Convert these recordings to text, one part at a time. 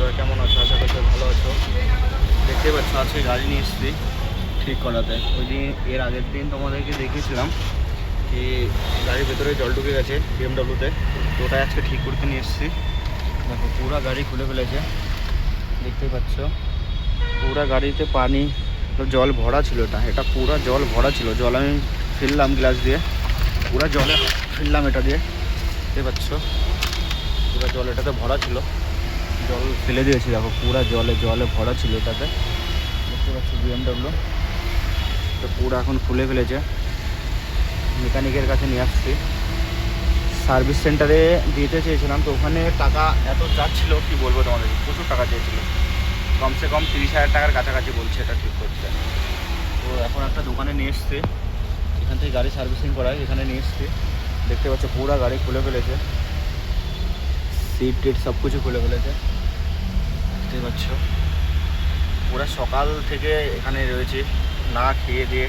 বন্ধুরা, কেমন আছো? আশা করছি ভালো আছো। দেখতে পাচ্ছ আজকে গাড়ি নিয়ে এসেছি ঠিক করাতে। ওই দিন এর আগের দিন তোমাদেরকে দেখিয়েছিলাম কি গাড়ির ভেতরে জল ঢুকে গেছে বিএমডব্লিউতে, তো ওটাই আজকে ঠিক করতে নিয়ে এসেছি। দেখো পুরা গাড়ি খুলে ফেলেছে, দেখতে পাচ্ছ পুরা গাড়িতে পানি জল ভরা ছিল। এটা পুরা জল ভরা ছিল। জল আমি ফেললাম গ্লাস দিয়ে, পুরা জলে ফেললাম এটা দিয়ে, দেখতে পাচ্ছ পুরা জল এটাতে ভরা ছিল। জল ফেলে দিয়েছি, দেখো পুরা জলে ভরা ছিল এটাতে, দেখতে পাচ্ছ বিএমডব্লিউ। তো পুরো এখন খুলে ফেলেছে, মেকানিকের কাছে নিয়ে আসছি। সার্ভিস সেন্টারে দিতে চেয়েছিলাম, তো ওখানে টাকা এত চাচ্ছিল কি বলবো তোমাদের, প্রচুর টাকা চেয়েছিল। কমসে কম 30,000 টাকার কাছাকাছি বলছে এটা ঠিক করতে। তো এখন একটা দোকানে নিয়ে এসছি, এখান থেকে গাড়ি সার্ভিসিং করায়, এখানে নিয়ে এসছি। দেখতে পাচ্ছ পুরো গাড়ি খুলে ফেলেছে, সিট টিট সব কিছু খুলে ফেলেছে, দেখতে পাচ্ছ। পুরো সকাল থেকে এখানে রয়েছে, না খেয়ে দিয়ে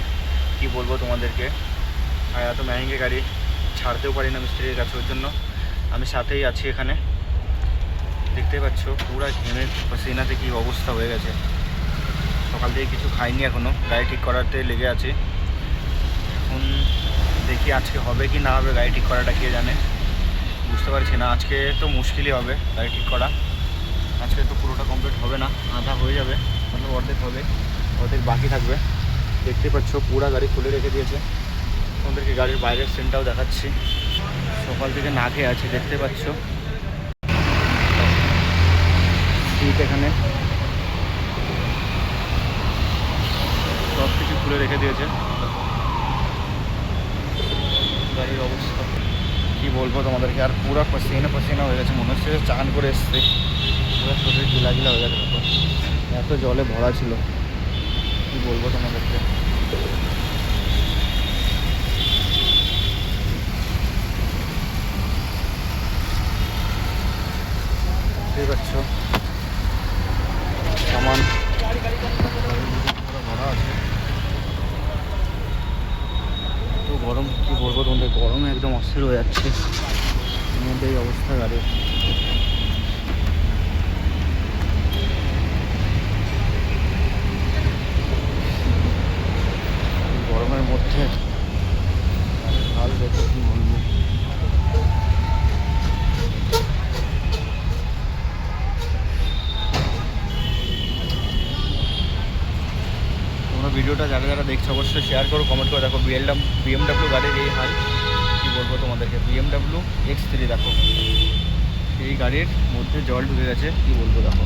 কি বলবো তোমাদেরকে। আর এত মেহেঙ্গে গাড়ি ছাড়তেও পারি না মিস্ত্রির কাছে, ওর জন্য আমি সাথেই আছি এখানে। দেখতে পাচ্ছ পুরো ঘেমে পাসিনাতে কি অবস্থা হয়ে গেছে। সকাল থেকে কিছু খাইনি, এখনও গাড়ি ঠিক করাতে লেগে আছে। এখন দেখি আজকে হবে কি না হবে গাড়ি ঠিক করাটা, কে জানে, বুঝতে পারছি না। আজকে তো মুশকিলই হবে গাড়ি ঠিক করা, আজকে তো পুরোটা কমপ্লিট হবে না, আধা হয়ে যাবে, মতলব অর্ধেক হবে, অর্ধেক বাকি থাকবে। দেখতে পাচ্ছ পুরো গাড়ি খুলে রেখে দিয়েছে। তোমাদেরকে গাড়ির বাইরের সিনটাও দেখাচ্ছি। সকাল থেকে না খেয়ে আছে, দেখতে পাচ্ছ সিট এখানে সব কিছু খুলে রেখে দিয়েছে। গাড়ির অবস্থা কি বলবো তোমাদেরকে, আর পুরো পসিনা হয়ে গেছে, মনে হচ্ছে চান করে এসছে, পুরো শরীর গিলা গিলা হয়ে গেছে। এত জলে ভরা ছিল কি বলবো তোমাদেরকে। দেখতে পাচ্ছ সামান ভরা আছে। তো গরম কি বলবো তোমাদের, গরমে একদম অস্থির হয়ে যাচ্ছে, এর মধ্যে এই অবস্থা গাড়ির। গরমের মধ্যে হাল দেখে কি বলবো। তোমরা ভিডিওটা যারা যারা দেখছো অবশ্যই শেয়ার করো, কমেন্ট করে। দেখো বিএমডব্লিউ গাড়ির এই হাল, কী বলবো তোমাদেরকে। বিএমডব্লিউ X3 দেখো, এই গাড়ির মধ্যে জল ঢুকে গেছে, কি বলবো দেখো।